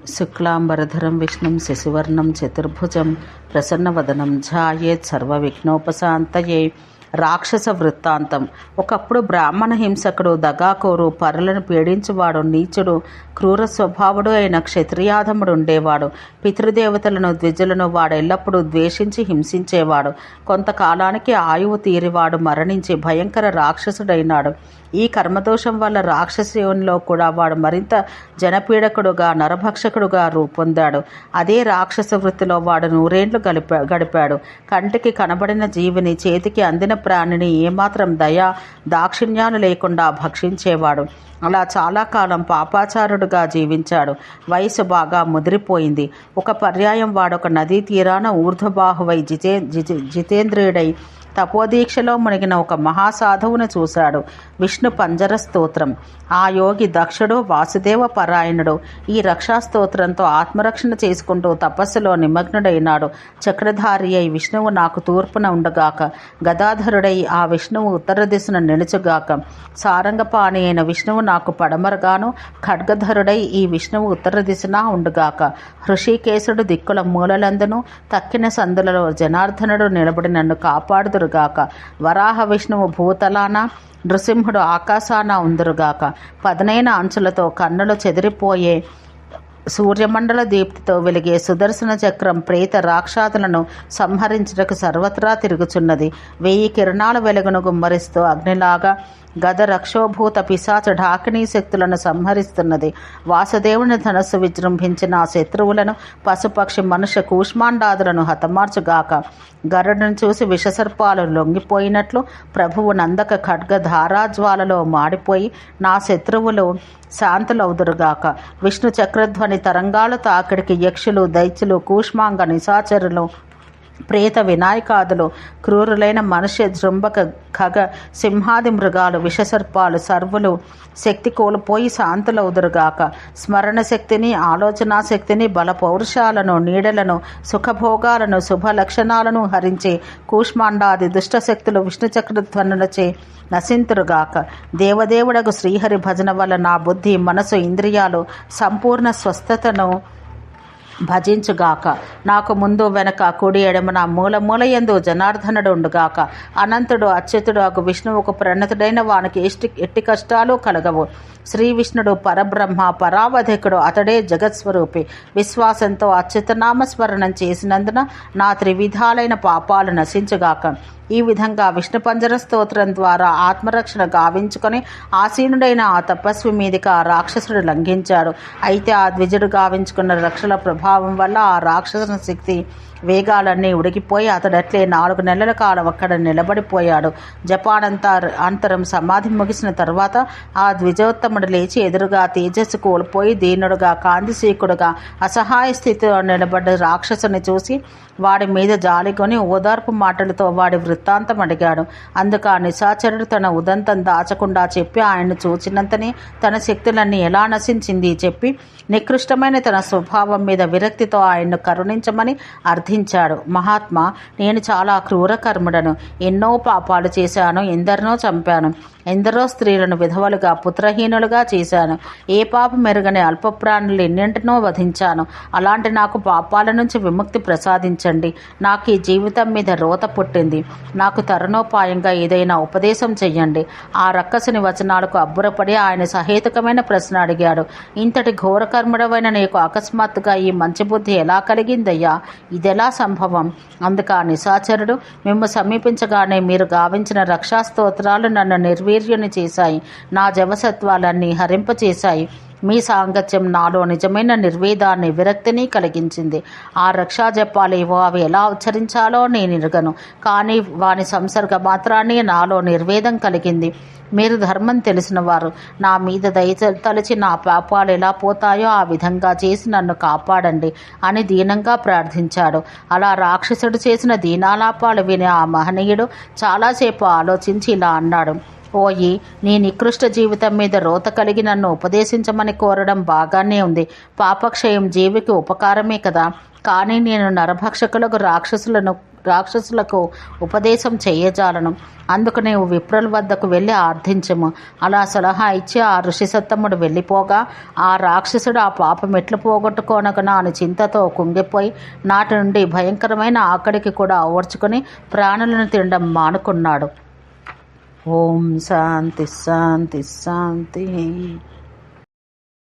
శుక్లాంబరధరం విష్ణుం శశివర్ణం చతుర్భుజం ప్రసన్నవదనం ధ్యాయేత్ సర్వవిఘ్నోపశాంతయే. రాక్షస వృత్తాంతం. ఒకప్పుడు బ్రాహ్మణ హింసకుడు, దగాకోరు, పరులను పీడించువాడు, నీచుడు, క్రూర స్వభావుడు అయిన క్షత్రియాధముడు ఉండేవాడు. పితృదేవతలను, ద్విజులను వాడు ఎల్లప్పుడూ ద్వేషించి హింసించేవాడు. కొంతకాలానికి ఆయువు తీరివాడు మరణించి భయంకర రాక్షసుడైనాడు. ఈ కర్మదోషం వల్ల రాక్షసంలో కూడా వాడు మరింత జనపీడకుడుగా, నరభక్షకుడుగా రూపొందాడు. అదే రాక్షస వృత్తిలో వాడు 100 ఏళ్లు గడిపాడు. కంటికి కనబడిన జీవిని, చేతికి అందిన ప్రాణిని ఏమాత్రం దయా దాక్షిణ్యాలు లేకుండా భక్షించేవాడు. అలా చాలా కాలం పాపాచారుడుగా జీవించాడు. వయసు బాగా ముదిరిపోయింది. ఒక పర్యాయం వాడొక నదీ తీరాన ఊర్ధ్వబాహువై జితేంద్రియుడై తపోదీక్షలో మునిగిన ఒక మహాసాధువును చూశాడు. విష్ణు పంజర స్తోత్రం. ఆ యోగి దక్షుడు, వాసుదేవ పరాయణుడు. ఈ రక్షాస్తోత్రంతో ఆత్మరక్షణ చేసుకుంటూ తపస్సులో నిమగ్నుడైనాడు. చక్రధారి అయి విష్ణువు నాకు తూర్పున ఉండగాక, గదాధరుడై ఆ విష్ణువు ఉత్తర దిశను నిలుచుగాక, సారంగపాణి అయిన విష్ణువు నాకు పడమరగాను, ఖడ్గధరుడై ఈ విష్ణువు ఉత్తర దిశన ఉండుగాక, హృషికేశుడు దిక్కుల మూలలందును తక్కిన సందులలో జనార్దనుడు నిలబడి నన్ను కాపాడుదురుగాక, వరాహ విష్ణువు భూతలాన, నృసింహుడు ఆకాశాన ఉందురుగాక, పదనైన అంచులతో కన్నులు చెదిరిపోయే సూర్యమండల దీప్తితో వెలిగే సుదర్శన చక్రం ప్రేత రాక్షాదులను సంహరించుటకు సర్వత్రా తిరుగుచున్నది. 1000 కిరణాల వెలుగును గుమ్మరిస్తూ అగ్నిలాగా గద రక్షోభూత పిశాచ ఢాకినీ శక్తులను సంహరిస్తున్నది. వాసుదేవుని ధనస్సు విజృంభించిన ఆ శత్రువులను, పశుపక్షి మనుష్య కూష్మాండాదులను హతమార్చుగాక. గరుడును చూసి విషసర్పాలు లొంగిపోయినట్లు ప్రభువు నందక ఖడ్గ ధారాజ్వాలలో మాడిపోయి నా శత్రువులు శాంతులవుదురుగాక. విష్ణు చక్రధ్వని తరంగాలు తాకిడికి యక్షులు, దైత్యులు, కూష్మాంగ నిశాచరులు, ప్రేత వినాయకాదులు, క్రూరులైన మనుష్య, జృంభక, ఖగ, సింహాది మృగాలు, విషసర్పాలు, సర్వులు శక్తి కోల్పోయి శాంతులవుదురుగాక. స్మరణ శక్తిని, ఆలోచనా శక్తిని, బల పౌరుషాలను, నీడలను, సుఖభోగాలను, శుభ లక్షణాలను హరించే కూష్మాండాది దుష్టశక్తులు విష్ణు చక్రధ్వనులచే నశింతురుగాక. దేవదేవుడకు శ్రీహరి భజన వల్ల నా బుద్ధి, మనసు, ఇంద్రియాలు సంపూర్ణ స్వస్థతను భజించుగాక. నాకు ముందు వెనక కుడి ఎడమన మూల యందు జనార్దనుడు ఉండుగాక. అనంతుడు, అచ్యుతుడు అగు విష్ణువుకు ప్రణతుడైన వానికి ఎట్టి కష్టాలు కలగవు. శ్రీ విష్ణుడు పరబ్రహ్మ, పరావధికుడు, అతడే జగత్స్వరూపి. విశ్వాసంతో అచ్యుతనామస్మరణం చేసినందున నా త్రివిధాలైన పాపాలు నశించుగాక. ఈ విధంగా విష్ణు పంజర స్తోత్రం ద్వారా ఆత్మరక్షణ గావించుకొని ఆసీనుడైన ఆ తపస్వి మీదికి ఆ రాక్షసుడు లంఘించాడు. అయితే ఆ ద్విజుడు గావించుకున్న రక్షల ప్రభావం వల్ల ఆ రాక్షసుని శక్తి వేగాలన్నీ ఉడికిపోయి అతడట్లే 4 నెలల కాలం అక్కడ నిలబడిపోయాడు. జపానంతరం సమాధి ముగిసిన తర్వాత ఆ ద్విజోత్తముడు లేచి ఎదురుగా తేజస్సు కోల్పోయి దీనుడుగా, కాంతిశీకుడుగా అసహాయ స్థితిలో నిలబడ్డ రాక్షసుని చూసి వాడి మీద జాలికొని ఓదార్పు మాటలతో వాడి వృత్తాంతం అడిగాడు. అందుకు ఆ నిశాచరుడు తన ఉదంతం దాచకుండా చెప్పి ఆయన్ను చూచినంతనే తన శక్తులన్నీ ఎలా నశించింది చెప్పి నికృష్టమైన తన స్వభావం మీద విరక్తితో ఆయన్ను కరుణించమని అర్థించాడు. మహాత్మా, నేను చాలా క్రూర కర్ముడను. ఎన్నో పాపాలు చేశాను. ఎందరినో చంపాను. ఎందరో స్త్రీలను విధవలుగా, పుత్రహీనులుగా చేశాను. ఏ పాపం మెరుగని అల్పప్రాణులు ఎన్నింటినో వధించాను. అలాంటి నాకు పాపాల నుంచి విముక్తి ప్రసాదించండి. నాకు ఈ జీవితం మీద రోత పుట్టింది. నాకు తరుణోపాయంగా ఏదైనా ఉపదేశం చెయ్యండి. ఆ రక్కసుని వచనాలకు అబ్బురపడి ఆయన సహేతుకమైన ప్రశ్న అడిగాడు. ఇంతటి ఘోరకర్ముడవైన నీకు అకస్మాత్తుగా ఈ మంచి బుద్ధి ఎలా కలిగిందయ్యా? ఇదెలా సంభవం? అందుకు ఆ నిశాచరుడు, మిమ్ము సమీపించగానే మీరు గావించిన రక్షాస్తోత్రాలు నన్ను నిర్వీర్యుని చేశాయి. నా జవసత్వాలన్నీ హరింపచేశాయి. మీ సాంగత్యం నాలో నిజమైన నిర్వేదాన్ని, విరక్తిని కలిగించింది. ఆ రక్షా జపాలేవో అవి ఎలా ఉచ్చరించాలో నేను ఎరుగను. కానీ వాని సంసర్గ మాత్రాన్ని నాలో నిర్వేదం కలిగింది. మీరు ధర్మం తెలిసిన వారు. నా మీద దయ తలచి నా పాపాలు ఎలా పోతాయో ఆ విధంగా చేసి నన్ను కాపాడండి అని దీనంగా ప్రార్థించాడు. అలా రాక్షసుడు చేసిన దీనాలాపాలు విని ఆ మహనీయుడు చాలాసేపు ఆలోచించి ఇలా అన్నాడు. ఓయి, నీ నికృష్ట జీవితం మీద రోత కలిగి నన్ను ఉపదేశించమని కోరడం బాగానే ఉంది. పాపక్షయం జీవికి ఉపకారమే కదా. కానీ నేను నరభక్షకులకు, రాక్షసులను రాక్షసులకు ఉపదేశం చేయజాలను. అందుకు నీవు విప్రుల వద్దకు వెళ్ళి ఆర్థించము. అలా సలహా ఇచ్చి ఆ ఋషిసత్తముడు వెళ్ళిపోగా ఆ రాక్షసుడు ఆ పాపం ఎట్లు పోగొట్టుకోనగనా అని చింతతో కుంగిపోయి నాటి నుండి భయంకరమైన ఆకలికి కూడా ఓర్చుకుని ప్రాణులను తినడం మానుకున్నాడు. ఓం శాంతి శాంతి శాంతి.